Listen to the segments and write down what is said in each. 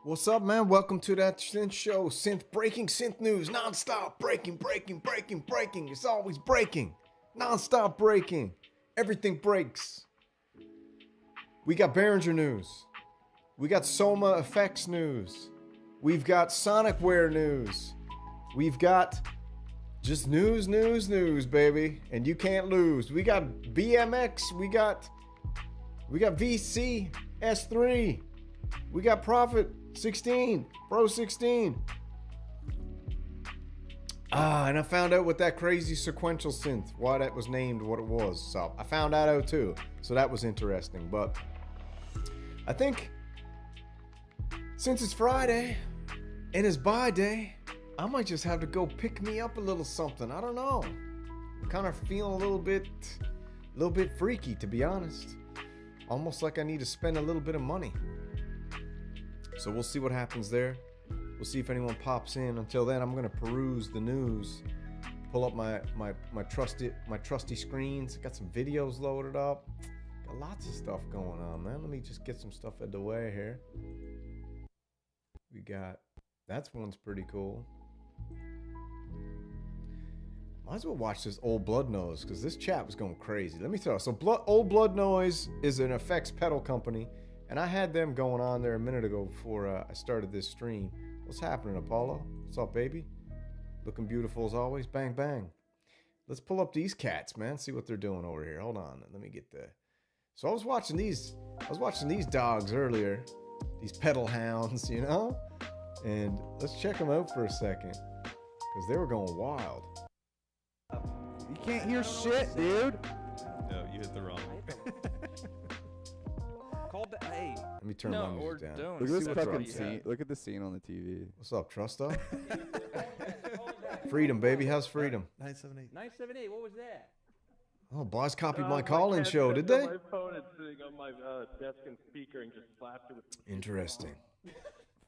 What's up, man? Welcome to that synth show. Synth breaking, synth news, non-stop breaking. It's always breaking, non-stop breaking. Everything breaks. We got Behringer news. We got SOMA effects news. We've got SonicWare news. We've got just news, baby. And you can't lose. We got BMX. We got VC S3. We got Prophet 16, Pro 16. And I found out what that crazy sequential synth, why that was named what it was. So I found that out too. So that was interesting. But I think since it's Friday and it's BUYDAY, I might just have to go pick me up a little something. I don't know. I'm kind of feeling a little bit freaky, to be honest. Almost like I need to spend a little bit of money. So we'll see what happens there. We'll see if anyone pops in. Until then, I'm gonna peruse the news, pull up my trusty screens. Got some videos loaded up. Got lots of stuff going on, man. Let me just get some stuff out of the way here. We got one's pretty cool. Might as well watch this Old Blood Nose because this chat was going crazy. Let me tell you. So Old Blood Noise is an effects pedal company. And I had them going on there a minute ago before I started this stream. What's happening, Apollo? What's up, baby? Looking beautiful as always. Bang, bang. Let's pull up these cats, man. See what they're doing over here. Hold on. Let me get the... So I was watching these dogs earlier. These pedal hounds, you know? And let's check them out for a second. Because they were going wild. You can't hear shit, dude. No, you hit the wrong one. Hey. Let me turn my music down. Look at this fucking scene. Look at the scene on the TV. What's up, Trusto? Freedom, baby. How's freedom? 978. 978, what was that? Oh, boss copied my call-in show, did they? My phone is sitting on my desk and speaker and just slapped it with... Interesting.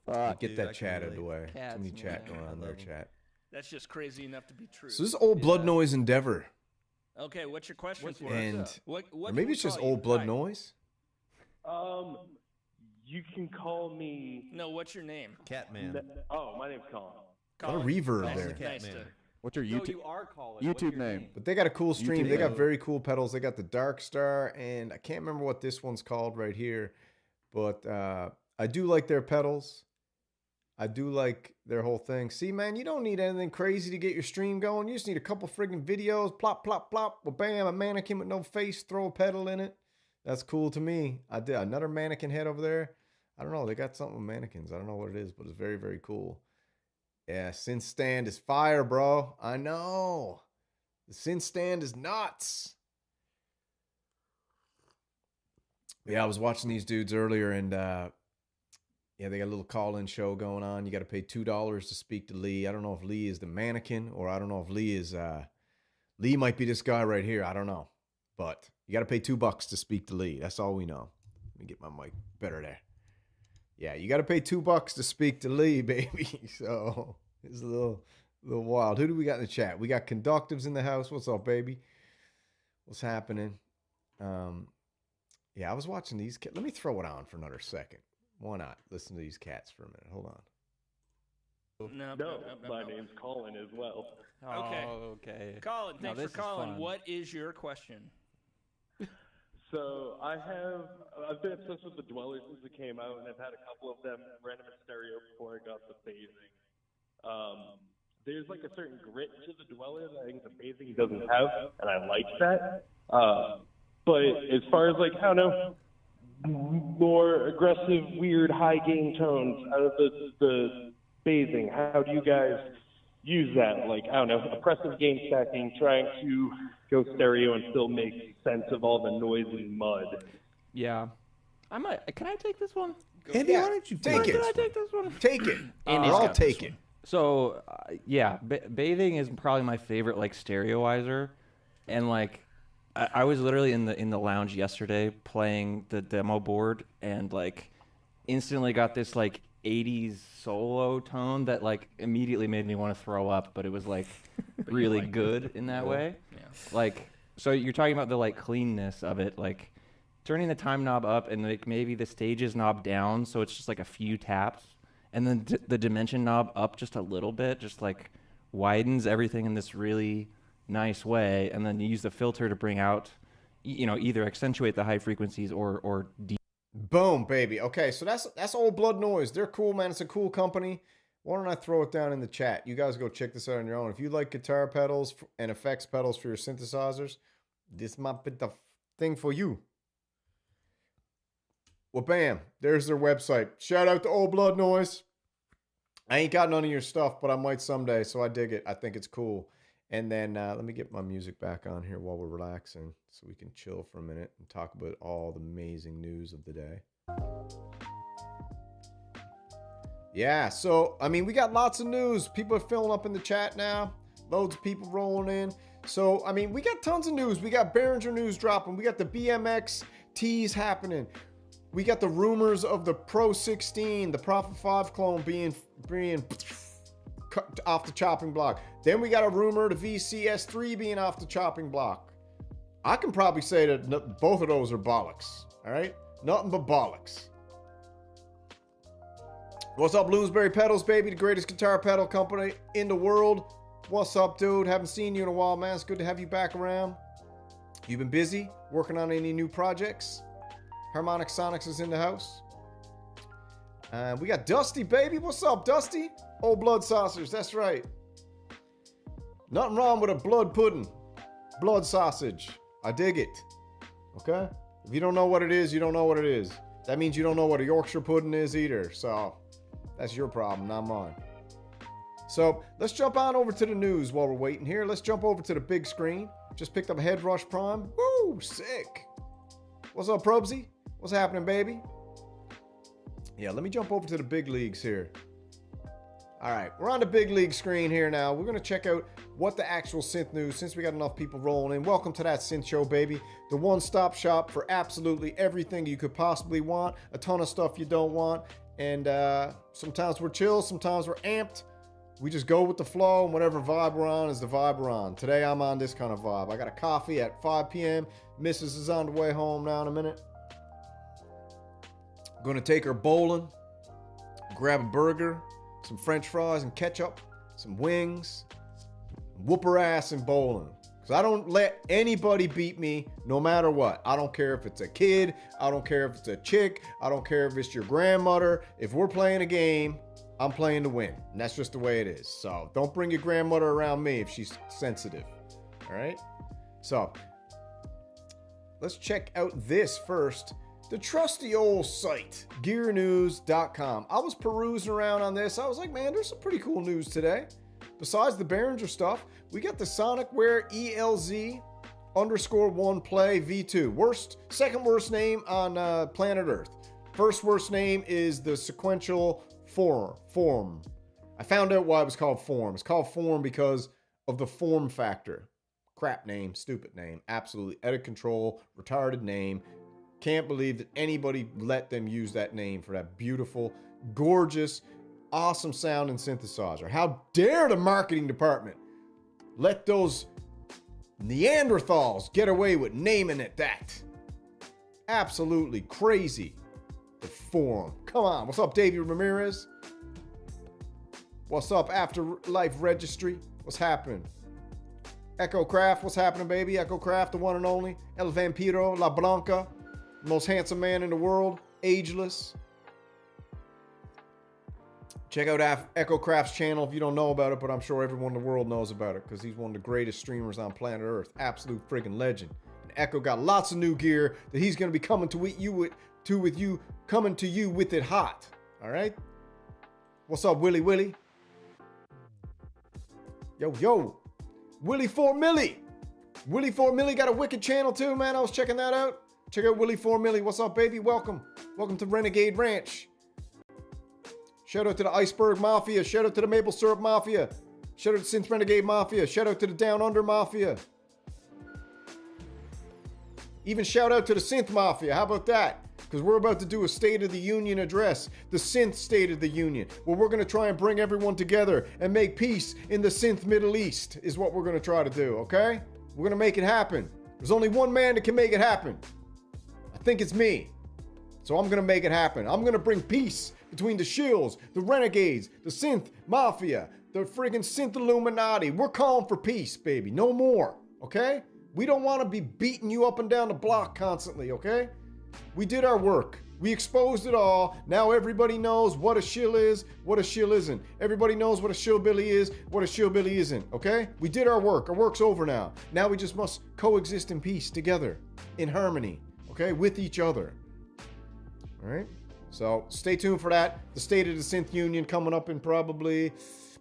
Fuck. Get that chat out of the way. Cats, Too many chat man. going on there, chat. That's just crazy enough to be true. So this is Old Blood Noise Endeavor. Okay, what's your question for And us? What or maybe it's just Old Blood Noise. You can call me... No, what's your name? Catman. Oh, my name's Colin. A lot of reverb Nice, there. nice to... What's your YouTube? you are calling. YouTube name. But they got a cool stream. YouTube They got name. very cool pedals. They got the Dark Star, and I can't remember what this one's called right here. But I do like their pedals. I do like their whole thing. See, man, you don't need anything crazy to get your stream going. You just need a couple friggin' videos. Plop, plop, plop. Well, bam, a mannequin with no face. Throw a pedal in it. That's cool to me. I did another mannequin head over there. I don't know. They got something with mannequins. I don't know what it is, but it's very, very cool. Yeah, synth stand is fire, bro. I know. The synth stand is nuts. Yeah, I was watching these dudes earlier, and yeah, they got a little call-in show going on. You got to pay $2 to speak to Lee. I don't know if Lee is the mannequin, or I don't know if Lee is Lee might be this guy right here. I don't know, but you got to pay $2 to speak to Lee. That's all we know. Let me get my mic better there. Yeah, you got to pay $2 to speak to Lee, baby. So it's a little wild. Who do we got in the chat? We got Conductives in the house. What's up, baby? What's happening? Yeah, I was watching these cats. Let me throw it on for another second. Why not? Listen to these cats for a minute. Hold on. No, my name's Colin as well. Okay. Oh, okay. Colin, Now thanks this for is calling. fun. What is your question? So I've been obsessed with the Dweller since it came out, and I've had a couple of them random in stereo before I got the phasing. There's like a certain grit to the Dweller that I think the phasing doesn't have, and I like that. But as far as like, I don't know, more aggressive, weird, high gain tones out of the phasing, how do you guys use that? Like, I don't know, oppressive gain stacking, trying to go stereo and still make sense of all the noise and mud. Yeah. Can I take this one? Andy, why don't you take it? Can I take this one? Take it. Andy's I'll got take this it. So, yeah, bathing is probably my favorite, like, stereoizer. And, like, I was literally in the lounge yesterday playing the demo board and, like, instantly got this, like, 80s solo tone that, like, immediately made me want to throw up, but it was, like, really good in that way. Yeah. Like, so you're talking about the, like, cleanness of it, like, turning the time knob up and, like, maybe the stages knob down so it's just, like, a few taps. and then the dimension knob up just a little bit, just like widens everything in this really nice way, and then you use the filter to bring out, either accentuate the high frequencies or Boom, baby. Okay, so that's Old Blood Noise. They're cool, man. It's a cool company. Why don't I throw it down in the chat? You guys go check this out on your own. If you like guitar pedals and effects pedals for your synthesizers, this might be the thing for you. Well, bam. There's their website. Shout out to Old Blood Noise. I ain't got none of your stuff, but I might someday, so I dig it. I think it's cool. And then let me get my music back on here while we're relaxing so we can chill for a minute and talk about all the amazing news of the day. Yeah, so, I mean, we got lots of news. People are filling up in the chat now. Loads of people rolling in. So, I mean, we got tons of news. We got Behringer news dropping. We got the BMX teas happening. We got the rumors of the Pro 16, the Prophet 5 clone being cut off the chopping block. Then we got a rumor the VCS3 being off the chopping block. I can probably say that both of those are bollocks. All right? Nothing but bollocks. What's up, Bloomsbury Pedals, baby? The greatest guitar pedal company in the world. What's up, dude? Haven't seen you in a while, man. It's good to have you back around. You been busy working on any new projects? Harmonic Sonics is in the house. We got Dusty, baby. What's up, Dusty? Old Blood Sausage, that's right. Nothing wrong with a blood pudding. Blood sausage. I dig it. Okay? If you don't know what it is, you don't know what it is. That means you don't know what a Yorkshire pudding is either. So, that's your problem, not mine. So, let's jump on over to the news while we're waiting here. Let's jump over to the big screen. Just picked up a Head Rush Prime. Woo, sick. What's up, Probsy? What's happening, baby? Yeah, let me jump over to the big leagues here. All right, we're on the big league screen here now. We're going to check out what the actual synth news, since we got enough people rolling in. Welcome to That Synth Show, baby. The one-stop shop for absolutely everything you could possibly want. A ton of stuff you don't want. And sometimes we're chill, sometimes we're amped. We just go with the flow, and whatever vibe we're on is the vibe we're on. Today, I'm on this kind of vibe. I got a coffee at 5 p.m. Mrs. is on the way home now in a minute. Gonna take her bowling, grab a burger, some french fries and ketchup, some wings, whoop her ass in bowling. Because I don't let anybody beat me no matter what. I don't care if it's a kid, I don't care if it's a chick, I don't care if it's your grandmother. If we're playing a game, I'm playing to win. And that's just the way it is. So don't bring your grandmother around me if she's sensitive. All right? So let's check out this first. The trusty old site, gearnews.com. I was perusing around on this. I was like, man, there's some pretty cool news today. Besides the Behringer stuff, we got the SonicWare ELZ_1 Play V2. Second worst name on planet Earth. First worst name is the sequential form. I found out why it was called form. It's called form because of the form factor. Crap name, stupid name, absolutely out of control, retarded name. Can't believe that anybody let them use that name for that beautiful, gorgeous, awesome sounding synthesizer. How dare the marketing department let those Neanderthals get away with naming it that? Absolutely crazy. The form. Come on. What's up, David Ramirez? What's up, Afterlife Registry? What's happening? Echo Craft. What's happening, baby? Echo Craft, the one and only. El Vampiro, La Blanca. Most handsome man in the world, ageless. Check out Echo Craft's channel if you don't know about it, but I'm sure everyone in the world knows about it because he's one of the greatest streamers on planet Earth. Absolute friggin' legend. And Echo got lots of new gear that he's gonna be coming to you with it hot. All right. What's up, Willy Willy? Yo, Willy 4 Millie. Willy 4 Millie got a wicked channel too, man. I was checking that out. Check out Willy 4 Millie. What's up, baby? Welcome to Renegade Ranch. Shout out to the Iceberg Mafia. Shout out to the Maple Syrup Mafia. Shout out to Synth Renegade Mafia. Shout out to the Down Under Mafia. Even shout out to the Synth Mafia. How about that? Because we're about to do a State of the Union address. The Synth State of the Union. Where we're going to try and bring everyone together and make peace in the Synth Middle East is what we're going to try to do, okay? We're going to make it happen. There's only one man that can make it happen. I think it's me. So I'm going to make it happen. I'm going to bring peace between the shills, the renegades, the synth mafia, the friggin' synth Illuminati. We're calling for peace, baby. No more, okay? We don't want to be beating you up and down the block constantly, okay? We did our work. We exposed it all. Now everybody knows what a shill is, what a shill isn't. Everybody knows what a shillbilly is, what a shillbilly isn't, okay? We did our work. Our work's over now. Now we just must coexist in peace together, in harmony, okay? With each other. All right? So stay tuned for that. The State of the Synth Union coming up in probably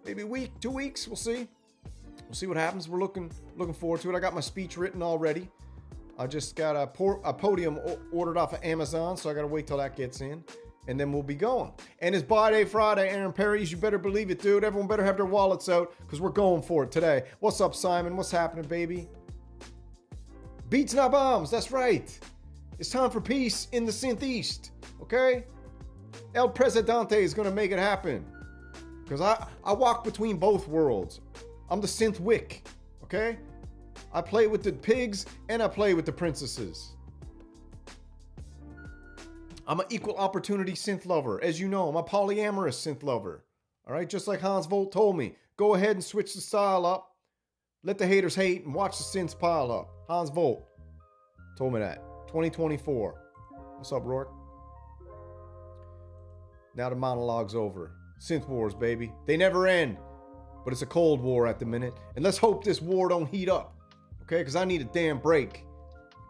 maybe a week, 2 weeks. We'll see. We'll see what happens. We're looking forward to it. I got my speech written already. I just got a podium ordered off of Amazon, so I got to wait till that gets in, and then we'll be going. And it's BUYDAY Friday, Aaron Perry's. You better believe it, dude. Everyone better have their wallets out, because we're going for it today. What's up, Simon? What's happening, baby? Beats not bombs. That's right. It's time for peace in the Synth East, okay? El Presidente is going to make it happen, because I walk between both worlds. I'm the Synth Wick, okay? I play with the pigs and I play with the princesses. I'm an equal opportunity synth lover. As you know, I'm a polyamorous synth lover. All right, just like Hans Volt told me, go ahead and switch the style up. Let the haters hate and watch the synths pile up. Hans Volt told me that. 2024. What's up, Rourke? Now the monologue's over. Synth wars, baby. They never end. But it's a cold war at the minute. And let's hope this war don't heat up. Okay, because I need a damn break.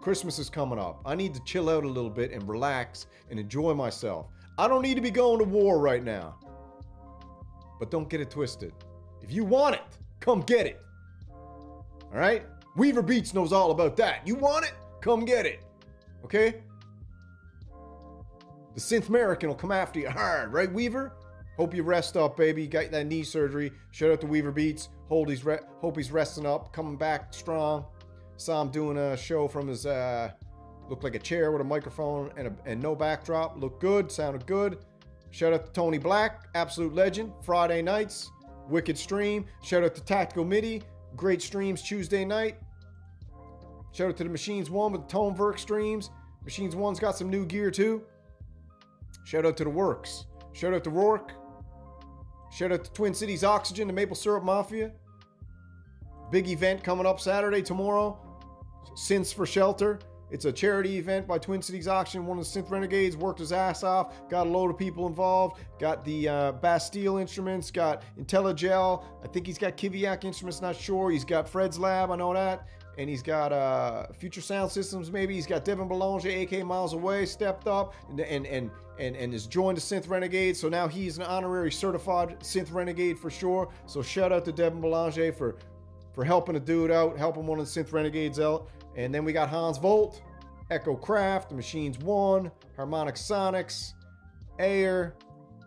Christmas is coming up. I need to chill out a little bit and relax and enjoy myself. I don't need to be going to war right now. But don't get it twisted. If you want it, come get it. All right? Weaver Beats knows all about that. You want it? Come get it. Okay? The Synth American will come after you hard, right, Weaver? Hope you rest up, baby. You got that knee surgery. Shout out to Weaver Beats. Hope he's resting up, coming back strong. Saw him doing a show from his, looked like a chair with a microphone and no backdrop. Looked good, sounded good. Shout out to Tony Black, absolute legend. Friday nights, wicked stream. Shout out to Tactical MIDI, great streams Tuesday night. Shout out to the Machines One with the Tone Verk streams. Machines One's got some new gear too. Shout out to the Works. Shout out to Rourke. Shout out to Twin Cities Oxygen, the Maple Syrup Mafia. Big event coming up Saturday, tomorrow. Synths for Shelter. It's a charity event by Twin Cities Oxygen. One of the Synth Renegades worked his ass off. Got a load of people involved. Got the Bastille instruments. Got IntelliGel. I think he's got Kiviak instruments, not sure. He's got Fred's Lab, I know that. And he's got Future Sound Systems, maybe. He's got Devin Belanger, AK Miles Away, stepped up and has joined the Synth Renegade. So now he's an honorary certified Synth Renegade for sure. So shout out to Devin Belanger for helping a dude out, helping one of the Synth Renegades out. And then we got Hans Volt, Echo Craft, the Machines One, Harmonic Sonics, Ayer.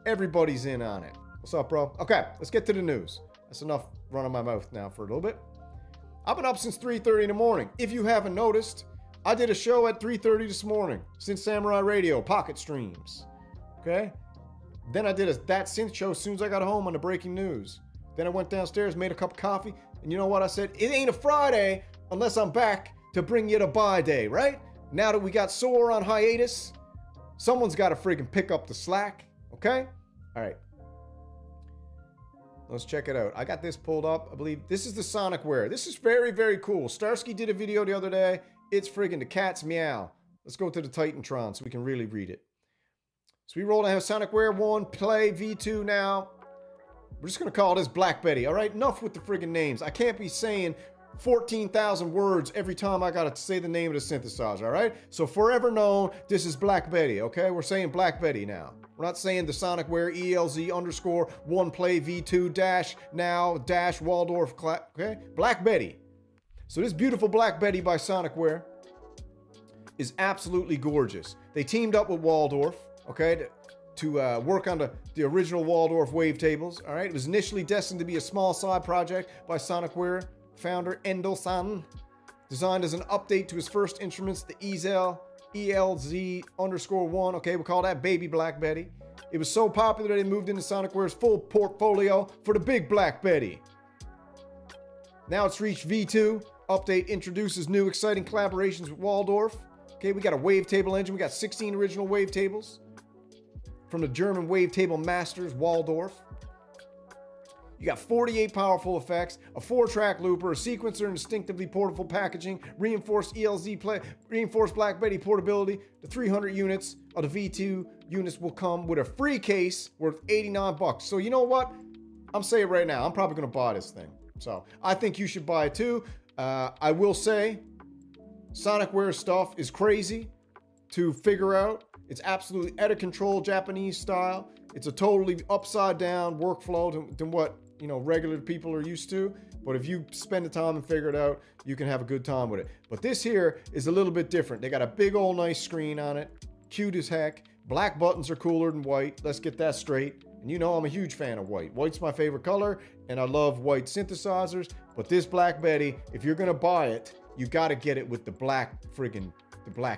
Everybody's in on it. What's up, bro? Okay, let's get to the news. That's enough running my mouth now for a little bit. I've been up since 3:30 in the morning. If you haven't noticed, I did a show at 3:30 this morning. Synth Samurai Radio, pocket streams. Okay? Then I did that synth show as soon as I got home on the breaking news. Then I went downstairs, made a cup of coffee, and you know what I said? It ain't a Friday unless I'm back to bring you the BUYDAY, right? Now that we got SOAR on hiatus, someone's got to friggin' pick up the slack, okay? All right. Let's check it out. I got this pulled up. I believe this is the SonicWare. This is very, very cool. Starsky did a video the other day. It's friggin' the cat's meow. Let's go to the Titantron so we can really read it. So we roll down SonicWare 1, Play, V2 now. We're just going to call this Black Betty, all right? Enough with the friggin' names. I can't be saying 14,000 words every time I got to say the name of the synthesizer, all right? So forever known, this is Black Betty, okay? We're saying Black Betty now. We're not saying the SonicWare ELZ_1 Play V2 dash now dash Waldorf, okay? Black Betty. So this beautiful Black Betty by SonicWare is absolutely gorgeous. They teamed up with Waldorf, okay, to work on the original Waldorf wavetables, all right? It was initially destined to be a small side project by SonicWare founder Endel-san, designed as an update to his first instruments, the ELZ_1, okay, we'll call that Baby Black Betty. It was so popular that it moved into SonicWare's full portfolio for the Big Black Betty. Now it's reached V2. Update introduces new exciting collaborations with Waldorf. Okay, we got a wavetable engine. We got 16 original wavetables. from the German wavetable masters, Waldorf. You got 48 powerful effects, a 4-track looper, a sequencer, and distinctively portable packaging, reinforced ELZ play, reinforced Black Betty portability. The 300 units of the V2 units will come with a free case worth $89. So you know what? I'm saying it right now, I'm probably gonna buy this thing. So I think you should buy it too. I will say, SonicWare stuff is crazy to figure out. It's absolutely out of control Japanese style. It's a totally upside down workflow than what regular people are used to. But if you spend the time and figure it out, you can have a good time with it. But this here is a little bit different. They got a big old nice screen on it, cute as heck. Black buttons are cooler than white. Let's get that straight. And you know I'm a huge fan of white. White's my favorite color, and I love white synthesizers. But this Black Betty, if you're gonna buy it, you gotta get it with the black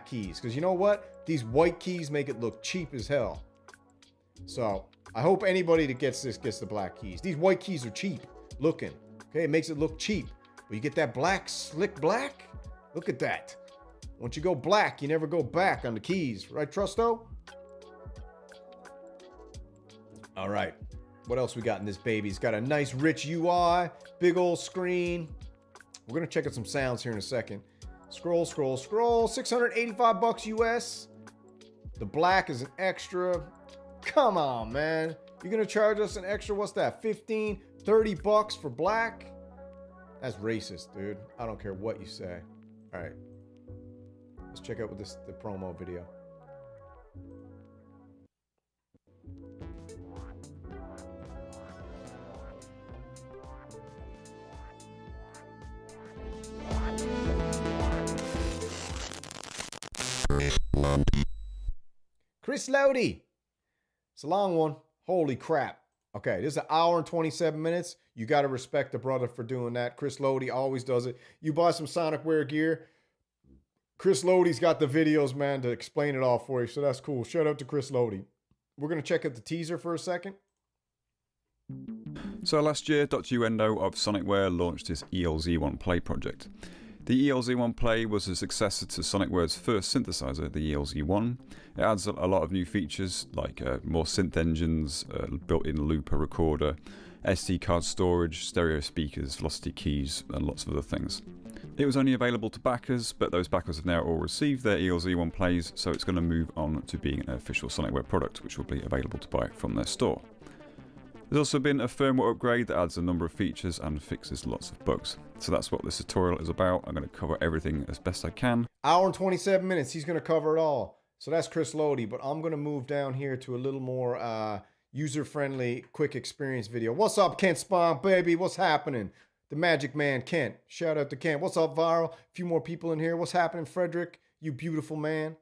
keys. Because you know what? These white keys make it look cheap as hell. So I hope anybody that gets this gets the black keys. These white keys are cheap looking. Okay, it makes it look cheap. But you get that black, slick black. Look at that. Once you go black, you never go back on the keys. Right, Trusto? All right. What else we got in this baby? It's got a nice rich UI, big old screen. We're going to check out some sounds here in a second. Scroll, scroll, scroll. $685 US. The black is an extra. Come on, man. You're going to charge us an extra, what's that, 15, 30 bucks for black? That's racist, dude. I don't care what you say. All right. Let's check out the promo video. Chris Lodi. It's a long one. Holy crap. Okay, this is an hour and 27 minutes. You got to respect the brother for doing that. Chris Lodi always does it. You buy some SonicWare gear, Chris Lodi's got the videos, man, to explain it all for you. So that's cool. Shout out to Chris Lodi. We're going to check out the teaser for a second. So last year, Dr. Uendo of SonicWare launched his ELZ1 Play project. The ELZ1 Play was a successor to SonicWare's first synthesizer, the ELZ1. It adds a lot of new features like more synth engines, built-in looper recorder, SD card storage, stereo speakers, velocity keys, and lots of other things. It was only available to backers, but those backers have now all received their ELZ1 Plays, so it's going to move on to being an official SonicWare product, which will be available to buy from their store. There's also been a firmware upgrade that adds a number of features and fixes lots of bugs. So that's what this tutorial is about. I'm going to cover everything as best I can. Hour and 27 minutes. He's going to cover it all. So that's Chris Lodi, but I'm going to move down here to a little more user-friendly, quick experience video. What's up, Kent Spawn, baby? What's happening? The Magic Man, Kent. Shout out to Kent. What's up, Viral? A few more people in here. What's happening, Frederick? You beautiful man.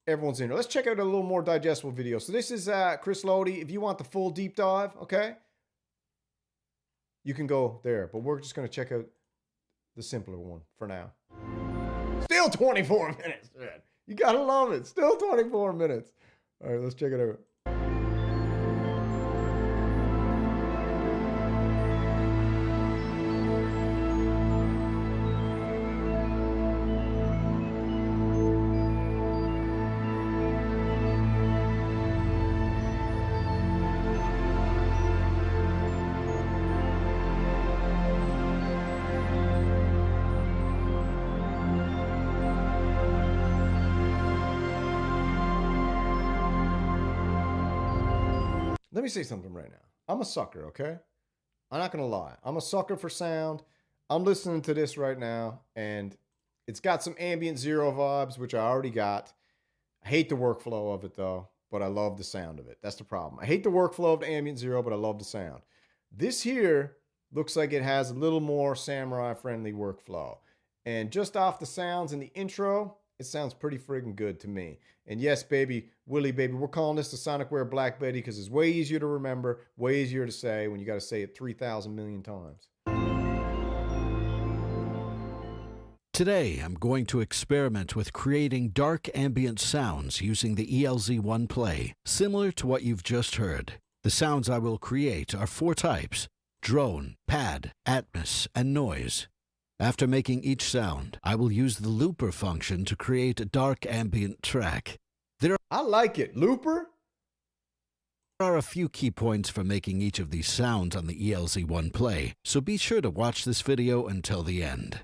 Everyone's in here. Let's check out a little more digestible video. So this is Chris Lodi. If you want the full deep dive, okay, you can go there. But we're just going to check out the simpler one for now. Still 24 minutes, man. You got to love it. Still 24 minutes. All right, let's check it out. Let me say something right now. I'm a sucker, okay? I'm not going to lie. I'm a sucker for sound. I'm listening to this right now, and it's got some ambient zero vibes, which I already got. I hate the workflow of it, though, but I love the sound of it. That's the problem. I hate the workflow of the ambient zero, but I love the sound. This here looks like it has a little more samurai-friendly workflow. And just off the sounds in the intro, it sounds pretty friggin' good to me. And yes, baby, Willie, baby, we're calling this the SonicWare Black Betty because it's way easier to remember, way easier to say when you got to say it 3,000 million times. Today, I'm going to experiment with creating dark ambient sounds using the ELZ1 Play, similar to what you've just heard. The sounds I will create are 4 types: drone, pad, atmos, and noise. After making each sound, I will use the looper function to create a dark ambient track. There are I like it. Looper? There are a few key points for making each of these sounds on the ELZ1 Play, so be sure to watch this video until the end.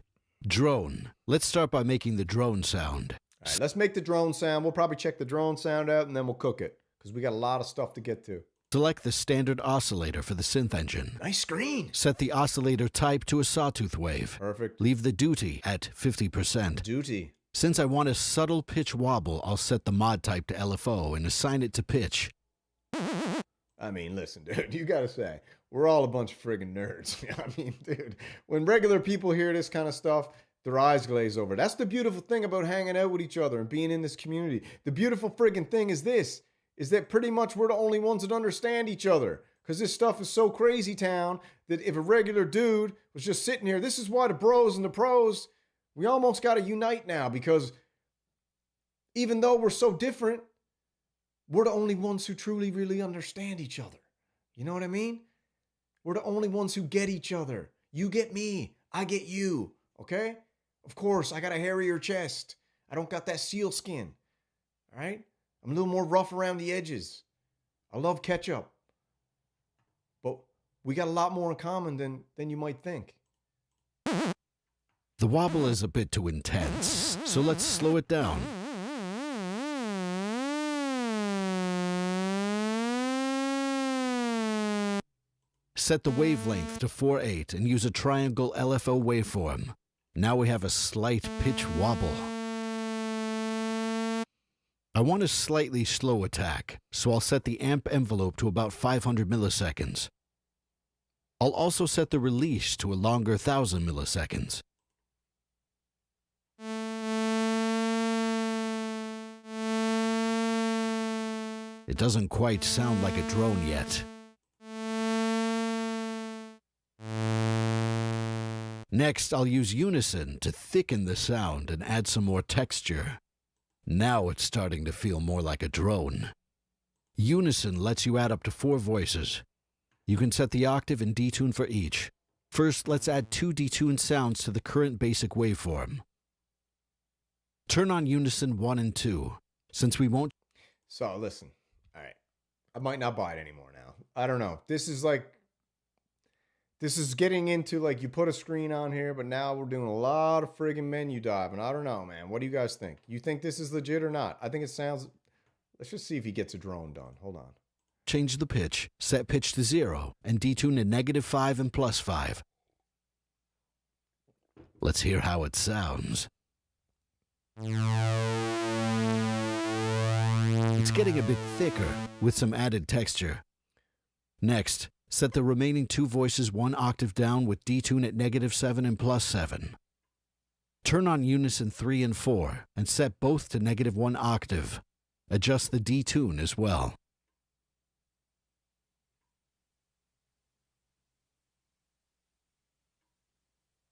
Drone. Let's start by making the drone sound. All right, let's make the drone sound. We'll probably check the drone sound out and then we'll cook it because we got a lot of stuff to get to. Select the standard oscillator for the synth engine. Nice screen. Set the oscillator type to a sawtooth wave. Perfect. Leave the duty at 50%. Duty. Since I want a subtle pitch wobble, I'll set the mod type to LFO and assign it to pitch. I mean, listen, dude, you gotta say, we're all a bunch of friggin' nerds. I mean, dude, when regular people hear this kind of stuff, their eyes glaze over. That's the beautiful thing about hanging out with each other and being in this community. The beautiful friggin' thing is this, is that pretty much we're the only ones that understand each other. Because this stuff is so crazy town that if a regular dude was just sitting here, this is why the bros and the pros, we almost gotta unite now because even though we're so different, we're the only ones who truly, really understand each other. You know what I mean? We're the only ones who get each other. You get me. I get you. Okay? Of course, I got a hairier chest. I don't got that seal skin. All right? I'm a little more rough around the edges. I love ketchup. But we got a lot more in common than you might think. The wobble is a bit too intense, so let's slow it down. Set the wavelength to 4/8 and use a triangle LFO waveform. Now we have a slight pitch wobble. I want a slightly slow attack, so I'll set the amp envelope to about 500 milliseconds. I'll also set the release to a longer 1000 milliseconds. It doesn't quite sound like a drone yet. Next, I'll use unison to thicken the sound and add some more texture. Now it's starting to feel more like a drone. Unison lets you add up to 4 voices. You can set the octave and detune for each. First, let's add 2 detuned sounds to the current basic waveform. Turn on unison 1 and 2, since we won't... So, listen. All right. I might not buy it anymore now. I don't know. This is getting into, like, you put a screen on here, but now we're doing a lot of friggin' menu diving. I don't know, man. What do you guys think? You think this is legit or not? I think it sounds... Let's just see if he gets a drone done. Hold on. Change the pitch, set pitch to 0, and detune to -5 and +5. Let's hear how it sounds. It's getting a bit thicker, with some added texture. Next, set the remaining 2 voices 1 octave down with detune at -7 and +7. Turn on unison 3 and 4, and set both to -1 octave. Adjust the detune as well.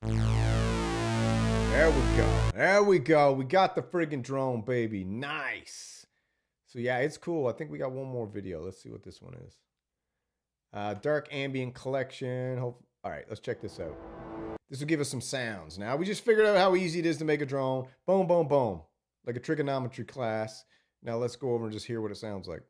There we go. There we go. We got the friggin' drone, baby. Nice. So, yeah, it's cool. I think we got one more video. Let's see what this one is. Dark ambient collection. All right, let's check this out. This will give us some sounds. Now, we just figured out how easy it is to make a drone. Boom, boom, boom. Like a trigonometry class. Now, let's go over and just hear what it sounds like.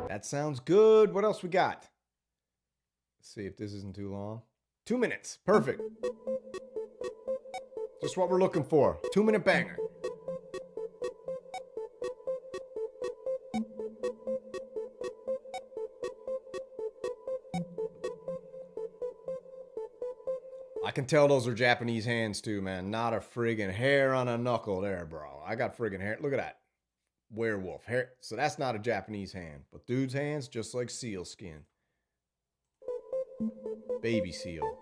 That sounds good. What else we got? Let's see if this isn't too long. 2 minutes. Perfect. Just what we're looking for. 2-minute banger. I can tell those are Japanese hands too, man. Not a friggin' hair on a knuckle there, bro. I got friggin' hair. Look at that. Werewolf hair. So that's not a Japanese hand, but dude's hands just like seal skin. Baby seal.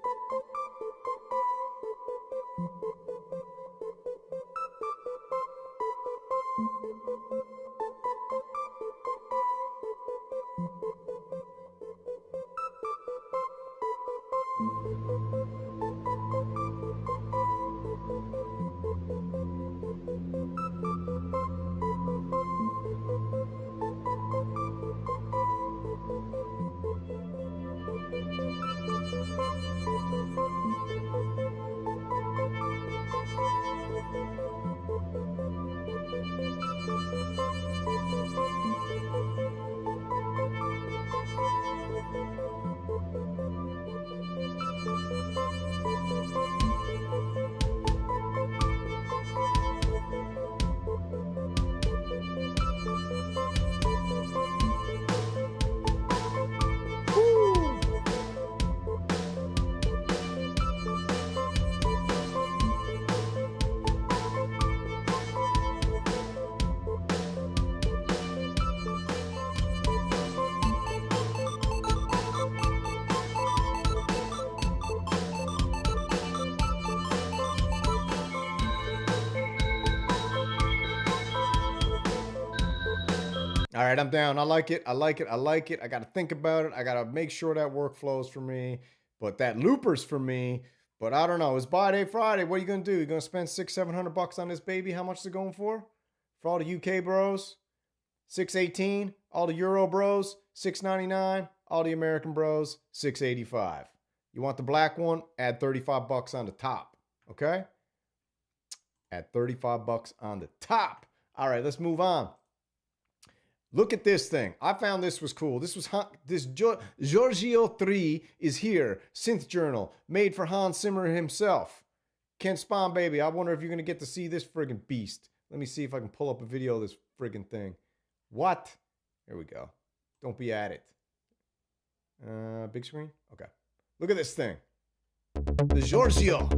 All right, I'm down. I like it. I like it. I like it. I got to think about it. I got to make sure that workflows for me. But that looper's for me. But I don't know. It's BUYDAY Friday. What are you going to do? You're going to spend $600-700 on this baby? How much is it going for? For all the UK bros, $618. All the Euro bros, $699. All the American bros, $685. You want the black one? Add $35 on the top. Okay? Add $35 on the top. All right, let's move on. Look at this thing. I found this was cool. This Giorgio 3 is here. Synth Journal, made for Hans Zimmer himself. Ken Spahn, baby. I wonder if you're going to get to see this friggin' beast. Let me see if I can pull up a video of this friggin' thing. What? Here we go. Don't be at it. Big screen? Okay. Look at this thing. The Giorgio.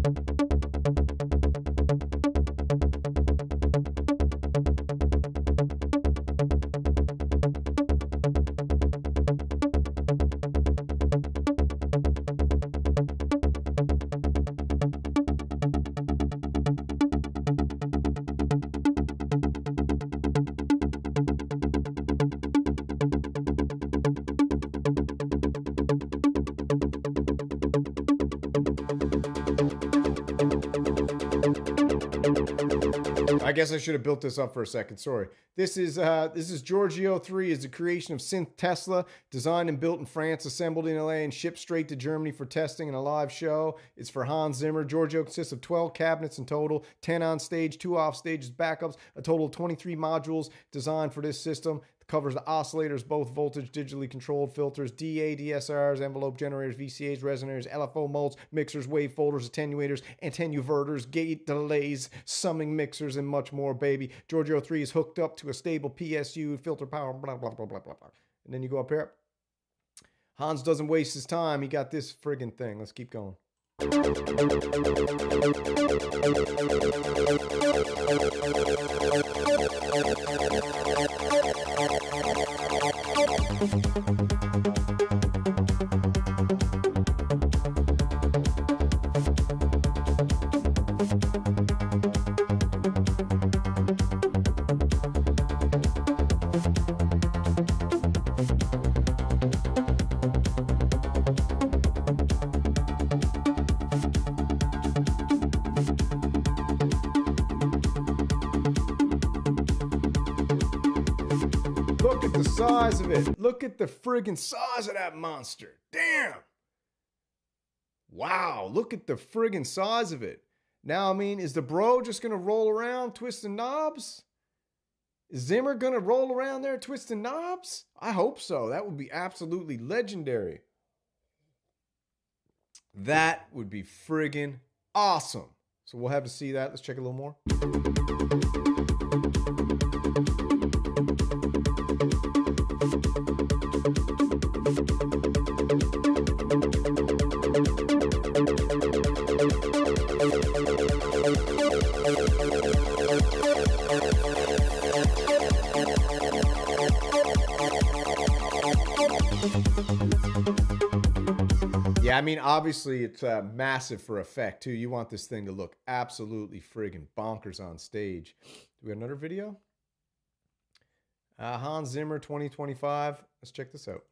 I guess I should have built this up for a second. Sorry. This is Giorgio 3 is the creation of Synth Tesla, designed and built in France, assembled in LA, and shipped straight to Germany for testing and a live show. It's for Hans Zimmer. Giorgio consists of 12 cabinets in total, 10 on stage, 2 off stages, backups, a total of 23 modules designed for this system. It covers the oscillators, both voltage, digitally controlled filters, DA, DSRs, envelope generators, VCAs, resonators, LFO modes, mixers, wave folders, attenuators, attenuverters, gate delays, summing mixers, and much more, baby. Giorgio 3 is hooked up to a stable PSU, filter power, blah, blah, blah, blah, blah, blah. And then you go up here. Hans doesn't waste his time. He got this friggin' thing. Let's keep going. Look at the size of it. Look at the friggin' size of that monster. Damn. Wow, look at the friggin' size of it. Now, I mean, is the bro just going to roll around twisting knobs? Is Zimmer going to roll around there twisting knobs? I hope so. That would be absolutely legendary. That would be friggin' awesome. So we'll have to see that. Let's check a little more. Yeah, I mean, obviously it's massive for effect too. You want this thing to look absolutely friggin' bonkers on stage. Do we have another video? Hans Zimmer 2025. Let's check this out.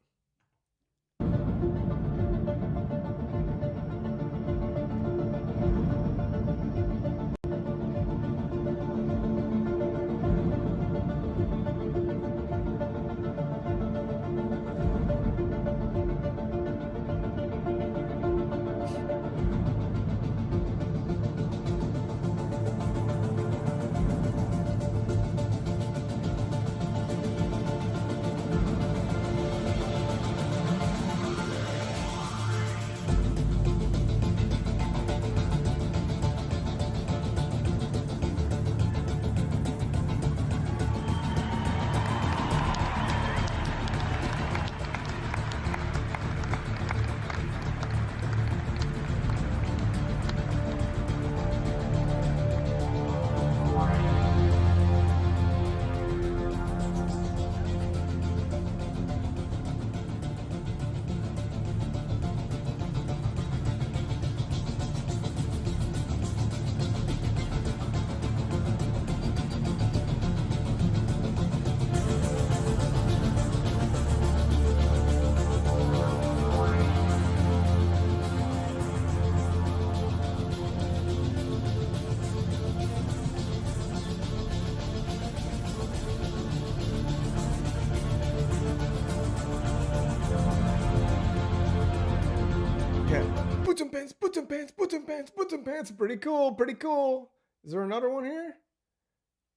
pants, button pants, button pants, button pants. Pretty cool, pretty cool. Is there another one here?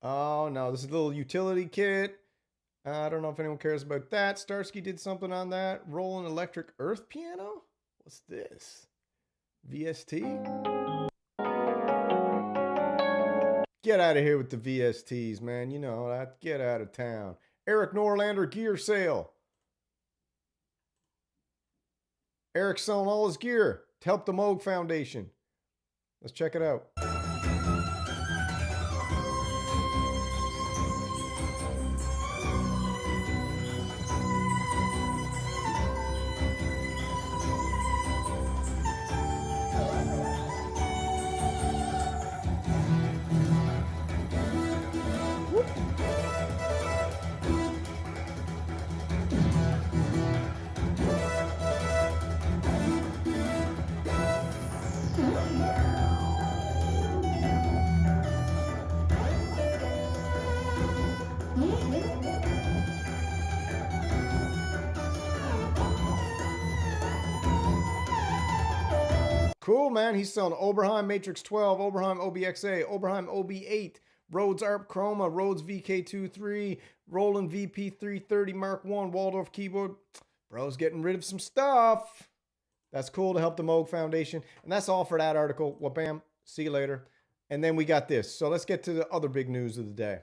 Oh, no, this is a little utility kit. I don't know if anyone cares about that. Starsky did something on that. Rolling electric earth piano? What's this? VST? Get out of here with the VSTs, man. You know that. Get out of town. Eric Norlander gear sale. Eric's selling all his gear to help the Moog Foundation. Let's check it out. Cool, man. He's selling Oberheim Matrix 12, Oberheim OBXA, Oberheim OB8, Rhodes ARP Chroma, Rhodes VK23, Roland VP330 Mark I, Waldorf keyboard. Bro's getting rid of some stuff. That's cool to help the Moog Foundation. And that's all for that article. Well, bam. See you later. And then we got this. So let's get to the other big news of the day.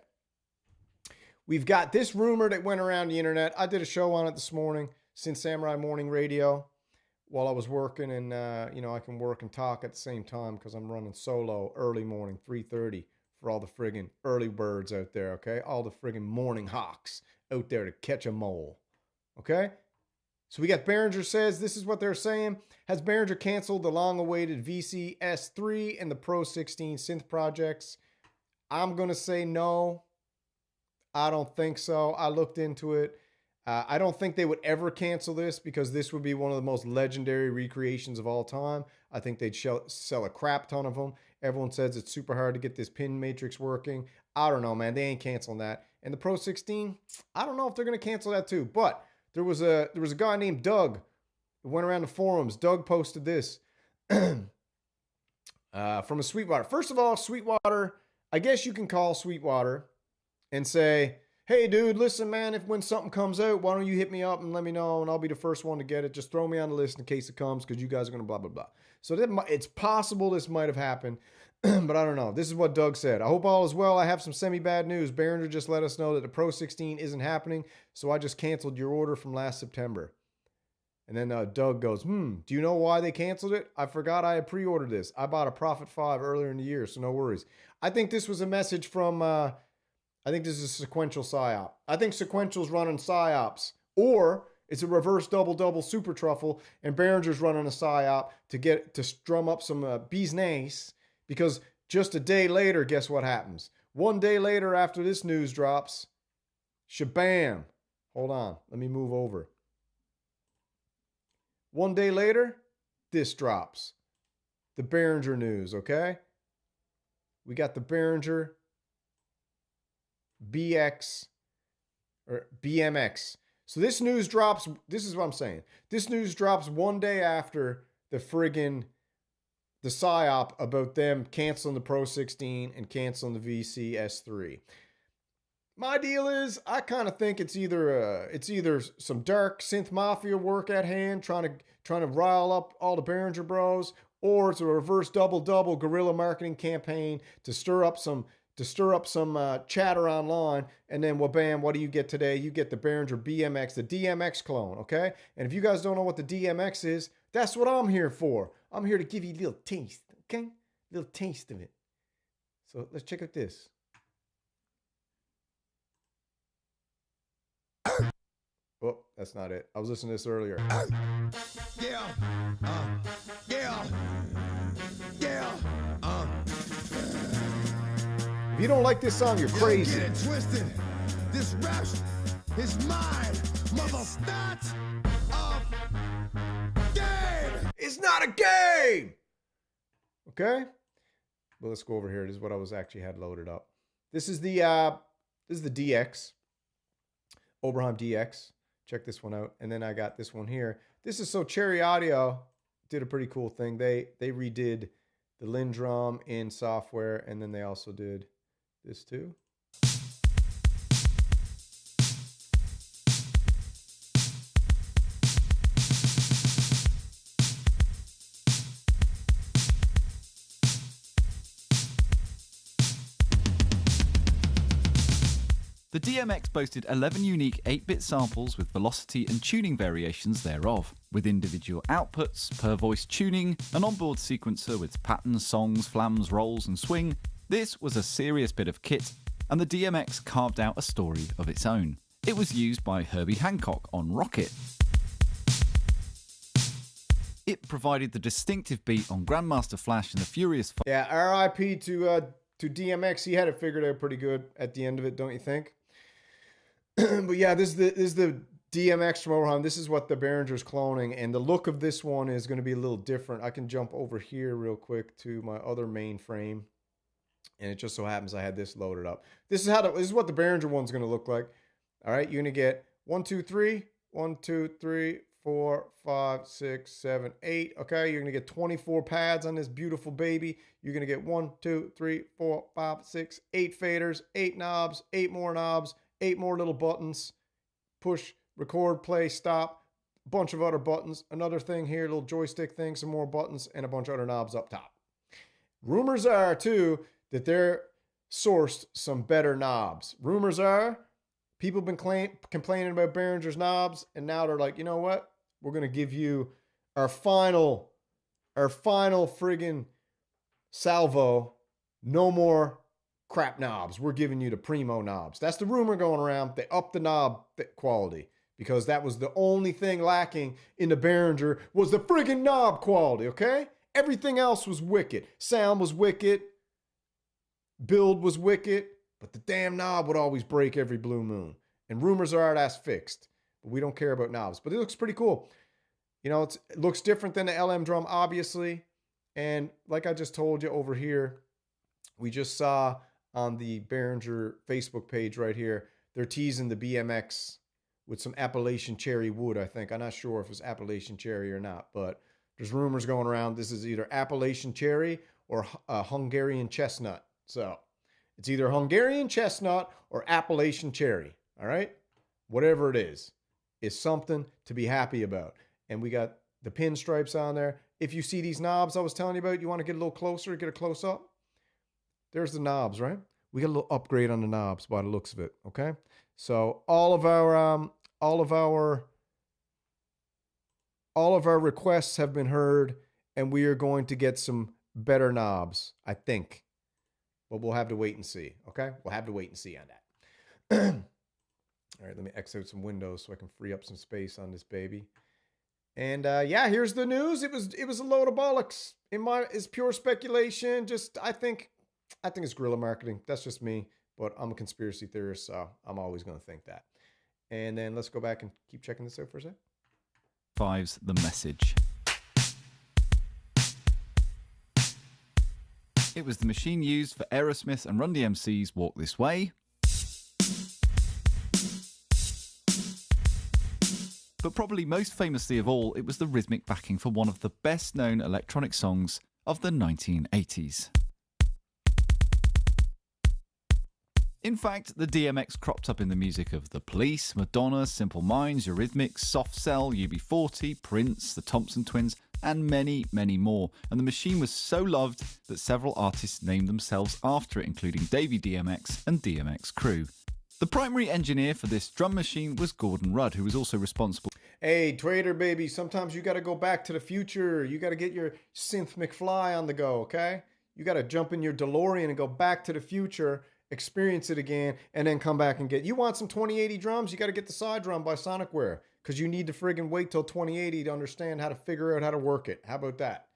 We've got this rumor that went around the internet. I did a show on it this morning, Synth Samurai Morning Radio, while I was working, and I can work and talk at the same time because I'm running solo early morning, 3:30, for all the friggin' early birds out there, okay? All the friggin' morning hawks out there to catch a mole, okay? So we got Behringer says, this is what they're saying. Has Behringer canceled the long-awaited VCS3 and the Pro 16 synth projects? I'm going to say no. I don't think so. I looked into it. I don't think they would ever cancel this because this would be one of the most legendary recreations of all time. I think they'd sell a crap ton of them. Everyone says it's super hard to get this pin matrix working. I don't know, man. They ain't canceling that. And the Pro 16, I don't know if they're going to cancel that too. But there was a guy named Doug who went around the forums. Doug posted this from a Sweetwater. First of all, Sweetwater, I guess you can call Sweetwater and say, hey, dude, listen, man, when something comes out, why don't you hit me up and let me know, and I'll be the first one to get it. Just throw me on the list in case it comes because you guys are going to blah, blah, blah. So it's possible this might have happened, but I don't know. This is what Doug said. I hope all is well. I have some semi-bad news. Behringer just let us know that the Pro 16 isn't happening, so I just canceled your order from last September. And then Doug goes, do you know why they canceled it? I forgot I had pre-ordered this. I bought a Prophet 5 earlier in the year, so no worries. I think this was a message from... I think this is a sequential psyop. I think sequential's running psyops, or it's a reverse double super truffle, and Behringer's running a psyop to strum up some bees nice, because just a day later, guess what happens? One day later, after this news drops, shabam! Hold on, let me move over. One day later, this drops. The Behringer news, okay? We got the Behringer BX or BMX. So this news drops, this is what I'm saying. This news drops one day after the psyop about them canceling the Pro 16 and canceling the VCS3. My deal is, I kind of think it's either some dark synth mafia work at hand, trying to rile up all the Behringer bros, or it's a reverse double guerrilla marketing campaign to stir up some chatter online, and then, well, bam, what do you get today? You get the Behringer BMX, the DMX clone, okay? And if you guys don't know what the DMX is, that's what I'm here for. I'm here to give you a little taste, okay? A little taste of it. So let's check out this. Oh, that's not it. I was listening to this earlier. If you don't like this song, you're crazy. Get it twisted. This rap is mine, mother. It's not a game. Okay. Well, let's go over here. This is what I was actually had loaded up. This is the DX, Oberheim DX. Check this one out. And then I got this one here. This is so Cherry Audio did a pretty cool thing. They redid the Lindrum in software, and then they also did this too. The DMX boasted 11 unique 8-bit samples with velocity and tuning variations thereof, with individual outputs, per voice tuning, an onboard sequencer with patterns, songs, flams, rolls and swing. This was a serious bit of kit, and the DMX carved out a story of its own. It was used by Herbie Hancock on Rocket. It provided the distinctive beat on Grandmaster Flash and the Furious... Yeah, R.I.P. to DMX. He had it figured out pretty good at the end of it, don't you think? But yeah, this is the DMX from Overheim. This is what the Behringer's cloning, and the look of this one is going to be a little different. I can jump over here real quick to my other mainframe, and it just so happens I had this loaded up. This is what the Behringer one's going to look like. All right, you're going to get 1, 2, 3, 1, 2, 3, 4, 5, 6, 7, 8. Okay, you're going to get 24 pads on this beautiful baby. You're going to get 1, 2, 3, 4, 5, 6, 8 faders, 8 knobs, 8 more knobs, 8 more little buttons, push, record, play, stop, a bunch of other buttons, another thing here, little joystick thing, some more buttons, and a bunch of other knobs up top. Rumors are, too, that they're sourced some better knobs. Rumors are, people have been complaining about Behringer's knobs, and now they're like, you know what? We're going to give you our final friggin' salvo. No more crap knobs. We're giving you the primo knobs. That's the rumor going around. They upped the knob quality because that was the only thing lacking in the Behringer was the friggin' knob quality, okay? Everything else was wicked. Sound was wicked. Build was wicked. But the damn knob would always break every blue moon. And rumors are that's fixed. But we don't care about knobs. But it looks pretty cool. You know, it looks different than the LM drum, obviously. And like I just told you over here, we just saw on the Behringer Facebook page right here, they're teasing the BMX with some Appalachian cherry wood, I think. I'm not sure if it's Appalachian cherry or not, but there's rumors going around this is either Appalachian cherry or Hungarian chestnut. So it's either Hungarian chestnut or Appalachian cherry, all right? Whatever it is, it's something to be happy about. And we got the pinstripes on there. If you see these knobs I was telling you about, you want to get a little closer, get a close-up, there's the knobs, right? We got a little upgrade on the knobs by the looks of it, okay? So all of our requests have been heard, and we are going to get some better knobs, I think. But we'll have to wait and see, okay? We'll have to wait and see on that. All right, let me X out some windows so I can free up some space on this baby. And yeah, here's the news. It was a load of bollocks. It's pure speculation. I think it's guerrilla marketing. That's just me, but I'm a conspiracy theorist, so I'm always going to think that. And then let's go back and keep checking this out for a sec. Fives the message. It was the machine used for Aerosmith and Run DMC's Walk This Way. But probably most famously of all, it was the rhythmic backing for one of the best known electronic songs of the 1980s. In fact, the DMX cropped up in the music of The Police, Madonna, Simple Minds, Eurythmics, Soft Cell, UB40, Prince, the Thompson Twins, and many, many more. And the machine was so loved that several artists named themselves after it, including Davey DMX and DMX Crew. The primary engineer for this drum machine was Gordon Rudd, who was also responsible. Hey, Trader baby, sometimes you got to go back to the future. You got to get your Synth McFly on the go, okay? You got to jump in your DeLorean and go back to the future, experience it again, and then come back and get... You want some 2080 drums? You got to get the side drum by SonicWare, because you need to friggin' wait till 2080 to understand how to figure out how to work it. How about that?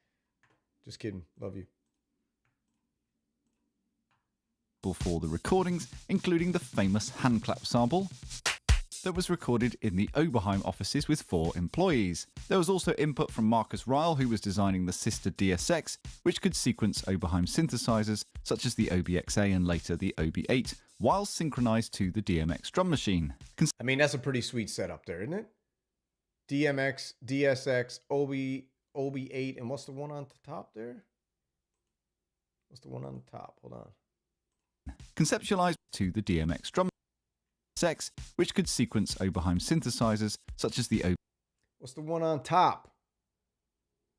Just kidding. Love you. For the recordings, including the famous hand clap sample that was recorded in the Oberheim offices with 4 employees. There was also input from Marcus Ryle, who was designing the sister DSX, which could sequence Oberheim synthesizers such as the OBXA and later the OB8, while synchronized to the DMX drum machine. I mean, that's a pretty sweet setup there, isn't it? DMX, DSX, OB8. And what's the one on the top there? What's the one on the top? Hold on. Conceptualized to the DMX drum sex, which could sequence Oberheim synthesizers such as the What's the one on top?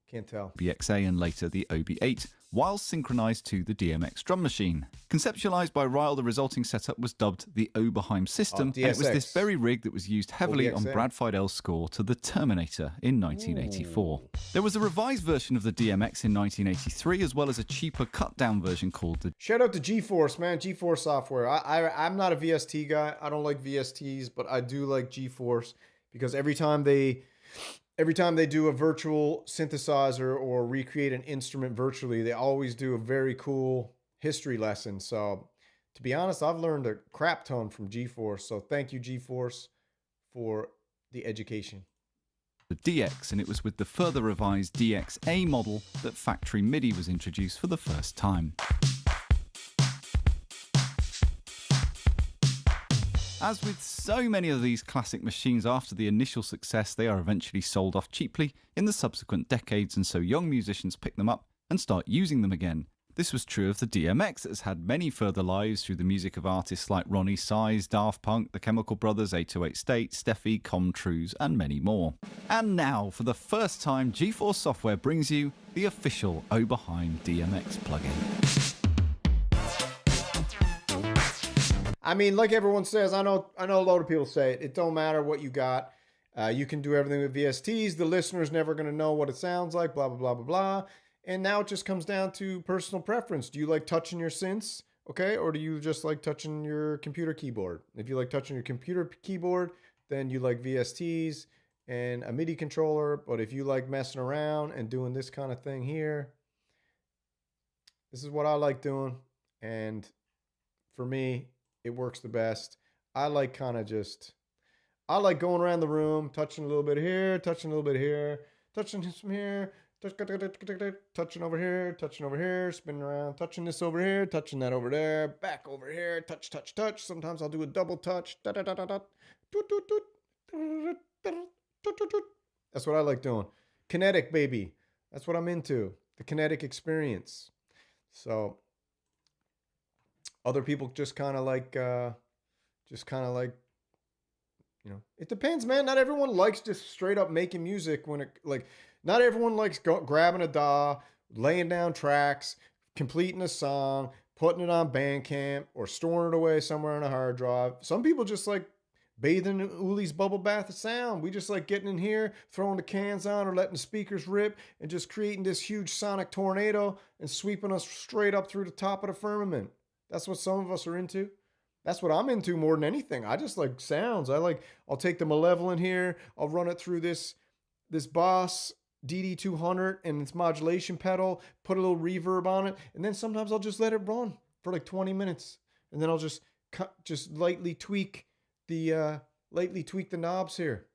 Can't tell. OBXA and later the OB8, while synchronized to the DMX drum machine. Conceptualized by Ryle, the resulting setup was dubbed the Oberheim system, and it was this very rig that was used heavily on Brad Feidel's score to The Terminator in 1984. There was a revised version of the DMX in 1983, as well as a cheaper cut-down version called the... Shout out to GeForce, man. GeForce software. I'm not a VST guy. I don't like VSTs, but I do like GeForce because every time they do a virtual synthesizer or recreate an instrument virtually, they always do a very cool history lesson. So to be honest, I've learned a crap ton from GeForce. So thank you, GeForce, for the education. The DX, and it was with the further revised DXA model that factory MIDI was introduced for the first time. As with so many of these classic machines, after the initial success, they are eventually sold off cheaply in the subsequent decades, and so young musicians pick them up and start using them again. This was true of the DMX, that has had many further lives through the music of artists like Ronnie Size, Daft Punk, The Chemical Brothers, 808 State, Steffi, Comtrues, and many more. And now, for the first time, GeForce Software brings you the official Oberheim DMX plugin. I mean, like everyone says, I know a lot of people say it. It don't matter what you got. You can do everything with VSTs. The listener's never going to know what it sounds like, blah, blah, blah, blah, blah. And now it just comes down to personal preference. Do you like touching your synths, okay? Or do you just like touching your computer keyboard? If you like touching your computer keyboard, then you like VSTs and a MIDI controller. But if you like messing around and doing this kind of thing here, this is what I like doing. And for me, it works the best. I like going around the room, touching a little bit here, touching a little bit here, touching this from here, touching over here, touching over here, spinning around, touching this over here, touching that over there, back over here, touch, touch, touch. Sometimes I'll do a double touch. That's what I like doing. Kinetic, baby. That's what I'm into. The kinetic experience. So other people just kind of like, you know, it depends, man. Not everyone likes just straight up making music when it, like, not everyone likes grabbing a DAW, laying down tracks, completing a song, putting it on Bandcamp, or storing it away somewhere on a hard drive. Some people just like bathing in Uli's bubble bath of sound. We just like getting in here, throwing the cans on or letting the speakers rip and just creating this huge sonic tornado and sweeping us straight up through the top of the firmament. That's what some of us are into. That's what I'm into more than anything. I just like sounds. I'll take the Malevolent here. I'll run it through this Boss DD200 and its modulation pedal, put a little reverb on it, and then sometimes I'll just let it run for like 20 minutes. And then I'll just lightly tweak the knobs here.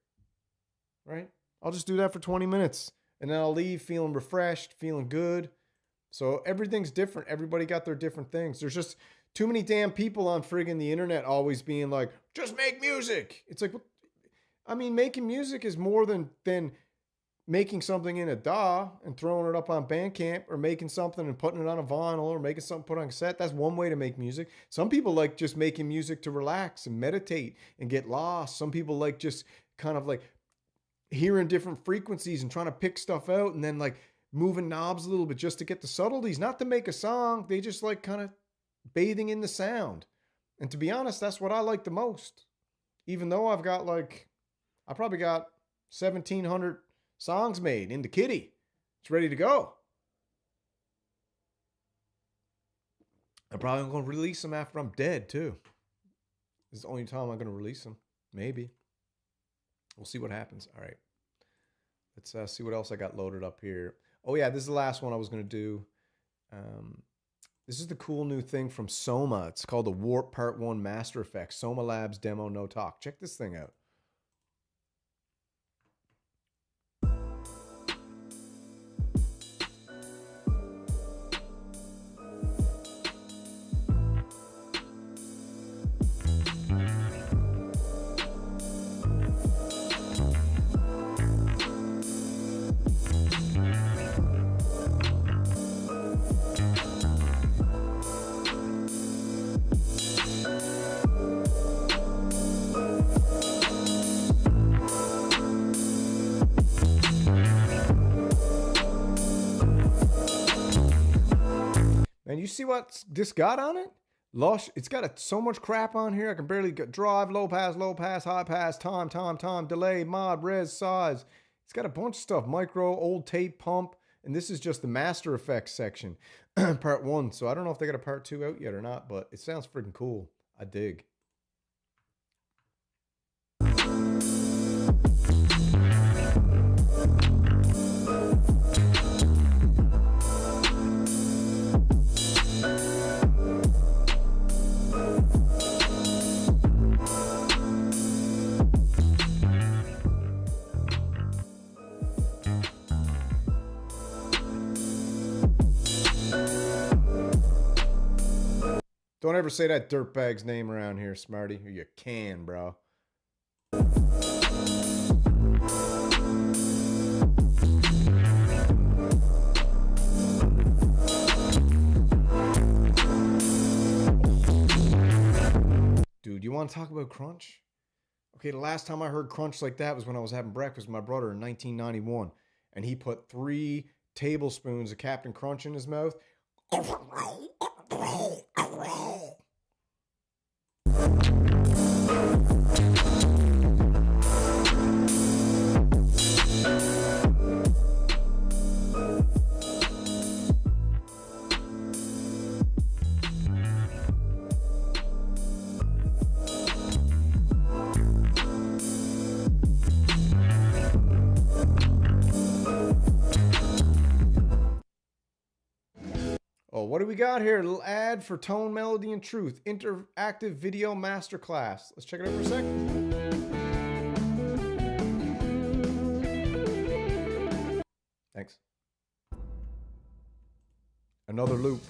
Right? I'll just do that for 20 minutes. And then I'll leave feeling refreshed, feeling good. So everything's different. Everybody got their different things. There's just too many damn people on friggin' the internet always being like, just make music. It's like, I mean, making music is more than making something in a DAW and throwing it up on Bandcamp, or making something and putting it on a vinyl, or making something put on cassette. That's one way to make music. Some people like just making music to relax and meditate and get lost. Some people like just kind of like hearing different frequencies and trying to pick stuff out and then like moving knobs a little bit just to get the subtleties, not to make a song. They just like kind of bathing in the sound. And to be honest, that's what I like the most. Even though I probably got 1,700 songs made in the kitty. It's ready to go. I'm probably going to release them after I'm dead too. This is the only time I'm going to release them. Maybe. We'll see what happens. All right. Let's see what else I got loaded up here. Oh yeah, this is the last one I was going to do. This is the cool new thing from SOMA. It's called the Warp Part 1 Master Effects. SOMA Labs Demo No Talk. Check this thing out. you see what this got on it? Lush. It's got so much crap on here. I can barely drive, low pass, high pass, time, delay, mod, res, size. It's got a bunch of stuff. Micro, old tape, pump. And this is just the Master Effects section, part 1. So I don't know if they got a part 2 out yet or not, but it sounds freaking cool. I dig. Don't ever say that dirtbag's name around here, Smarty, or you can, bro. Dude, you want to talk about crunch? Okay, the last time I heard crunch like that was when I was having breakfast with my brother in 1991. And he put 3 tablespoons of Captain Crunch in his mouth. Oh, what do we got here? A little ad for Tone, Melody, and Truth. Interactive video masterclass. Let's check it out for a second. Thanks. Another loop.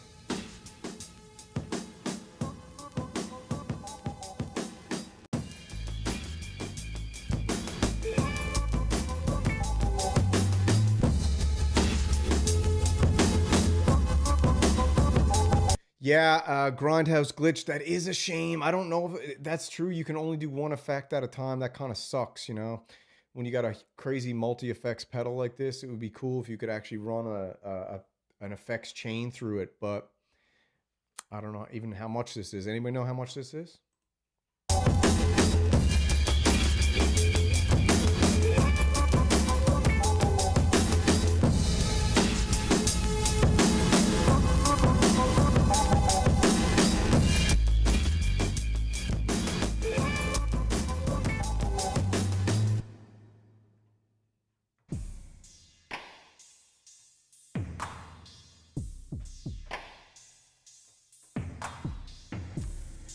Yeah, Grindhouse glitch. That is a shame. I don't know if that's true. You can only do one effect at a time. That kind of sucks, you know? When you got a crazy multi-effects pedal like this, it would be cool if you could actually run an effects chain through it. But I don't know even how much this is. Anybody know how much this is?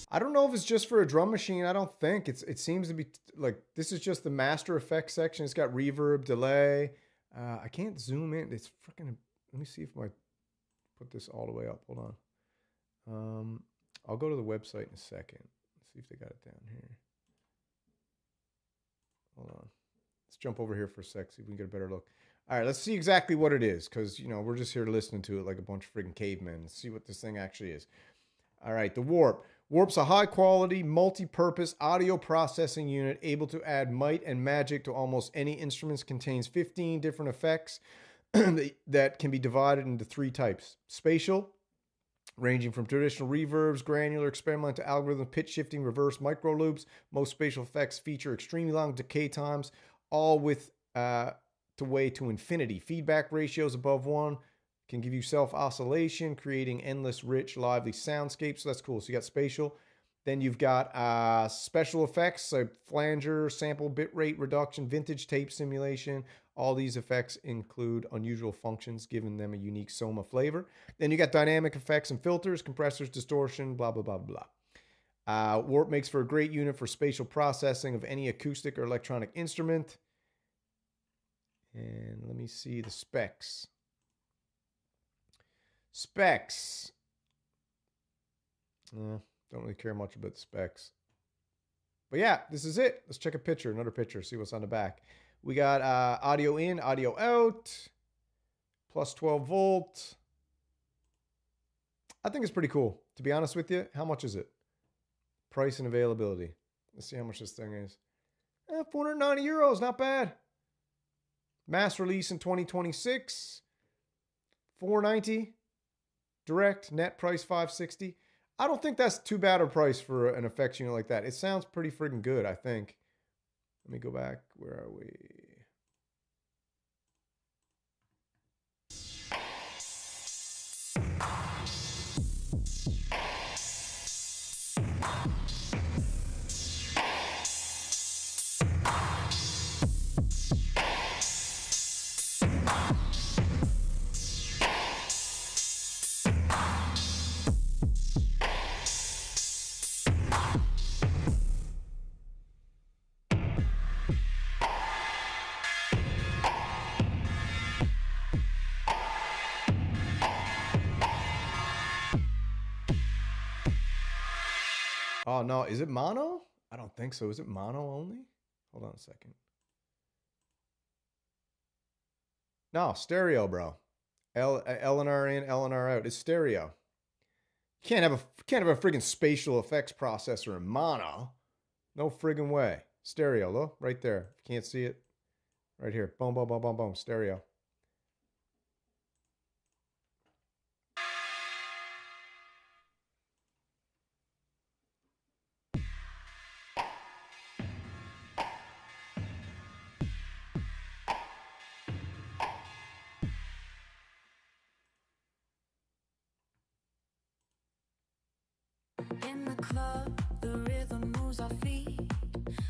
I don't know if it's just for a drum machine. I don't think it seems to be like this is just the Master Effects section. It's got reverb, delay. I can't zoom in. It's freaking. Let me see if I put this all the way up. Hold on. I'll go to the website in a second. Let's see if they got it down here. Hold on. Let's jump over here for a sec. See if we can get a better look. All right, let's see exactly what it is, because you know we're just here listening to it like a bunch of freaking cavemen. Let's see what this thing actually is. All right, the Warp. Warp's a high-quality, multi-purpose audio processing unit able to add might and magic to almost any instruments. Contains 15 different effects that can be divided into 3 types. Spatial, ranging from traditional reverbs, granular, experimental algorithm, pitch shifting, reverse micro loops. Most spatial effects feature extremely long decay times, all with to way to infinity. Feedback ratios above 1. Can give you self-oscillation, creating endless, rich, lively soundscapes. So that's cool. So you got spatial. Then you've got special effects, so flanger, sample bitrate reduction, vintage tape simulation. All these effects include unusual functions, giving them a unique SOMA flavor. Then you got dynamic effects and filters, compressors, distortion, blah, blah, blah, blah. Warp makes for a great unit for spatial processing of any acoustic or electronic instrument. And let me see the specs. Specs. Don't really care much about the specs. But yeah, this is it. Let's check a picture, another picture, see what's on the back. We got audio in, audio out, plus 12 volt. I think it's pretty cool. To be honest with you, how much is it? Price and availability. Let's see how much this thing is. 490 euros, not bad. Mass release in 2026. 490. direct, net price $560. I don't think that's too bad a price for an effects unit like that. It sounds pretty friggin' good, I think. Let me go back. Where are we? Oh, no. Is it mono? I don't think so. Is it mono only? Hold on a second. No, stereo, bro. LNR in, LNR out. It's stereo. You can't have a friggin' spatial effects processor in mono. No friggin' way. Stereo, though. Right there. If you can't see it. Right here. Boom, boom, boom, boom, boom. Stereo. In the club, the rhythm moves our feet.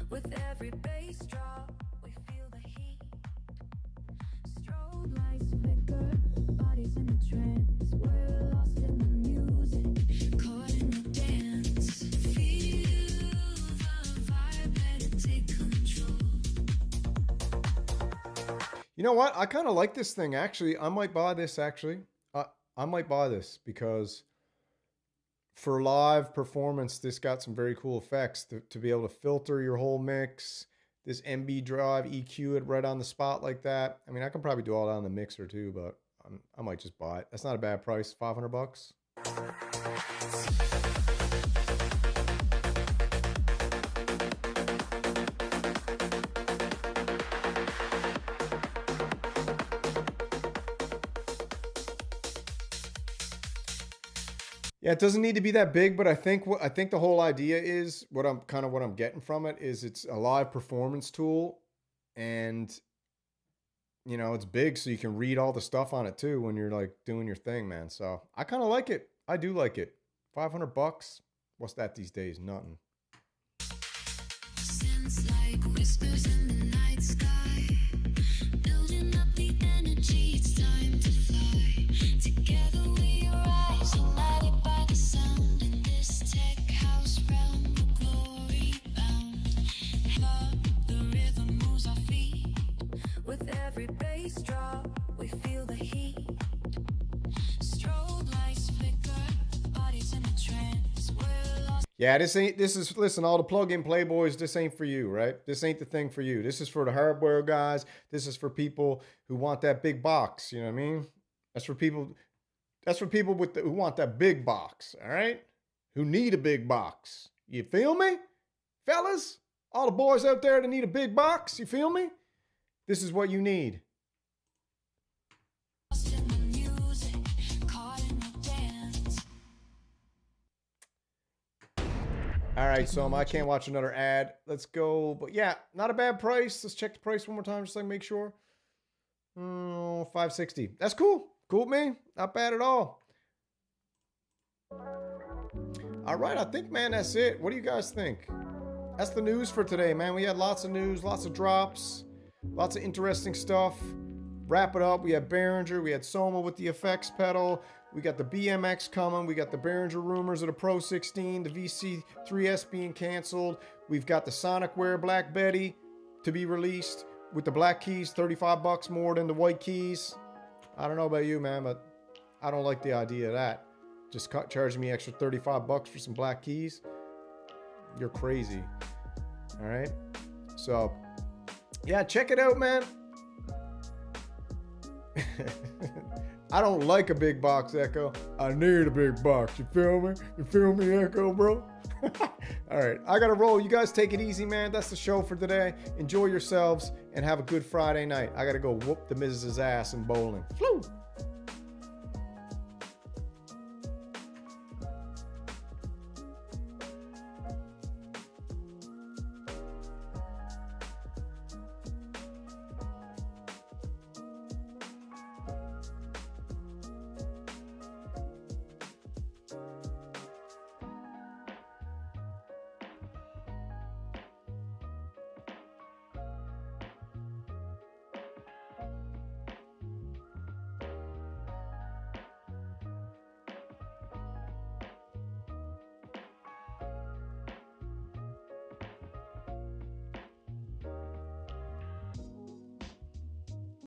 With every bass drop, we feel the heat. Strobe lights flicker, bodies in a trance. We're lost in the music, caught in the dance. Feel the vibe, let it take control. You know what? I kind of like this thing, actually. I might buy this, actually. I might buy this because for live performance, this got some very cool effects to be able to filter your whole mix. This MB drive, EQ it right on the spot like that. I mean, I can probably do all that on the mixer too, but I might just buy it. That's not a bad price, $500. Yeah, it doesn't need to be that big, but I think the whole idea is what I'm getting from it is it's a live performance tool, and you know, it's big so you can read all the stuff on it too when you're like doing your thing, man. So I kind of like it. I do like it. $500. What's that these days? Nothing. Sounds like whispers in the night sky, building up the energy. It's time to fly. Together we rise, united by the sound. In this tech house realm, we're glory bound. Love, the rhythm moves our feet. With every bass drop, we feel the heat. Strobe lights flicker, bodies in a trance. We're lost. Yeah, listen, all the plug-in playboys, this ain't for you, right? This ain't the thing for you. This is for the hardware guys. This is for people who want that big box, you know what I mean? That's for people who want that big box, all right? Who need a big box. You feel me? Fellas, all the boys out there that need a big box, you feel me? This is what you need. All right, so I can't watch another ad. Let's go. But yeah, not a bad price. Let's check the price one more time just so I can make sure. $560. That's cool. Cool with me. Not bad at all. All right, I think, man, that's it. What do you guys think? That's the news for today, man. We had lots of news, lots of drops, lots of interesting stuff. Wrap it up. We had Behringer. We had SOMA with the effects pedal. We got the BMX coming. We got the Behringer rumors of the Pro 16, the VC3S being canceled. We've got the SonicWare Black Betty to be released with the black keys, $35 more than the white keys. I don't know about you, man, but I don't like the idea of that. Just charging me extra $35 for some black keys. You're crazy. All right. So, yeah, check it out, man. I don't like a big box, Echo. I need a big box. You feel me? You feel me, Echo, bro? All right, I gotta roll. You guys take it easy, man. That's the show for today. Enjoy yourselves and have a good Friday night. I gotta go whoop the Mrs.'s ass in bowling. Woo!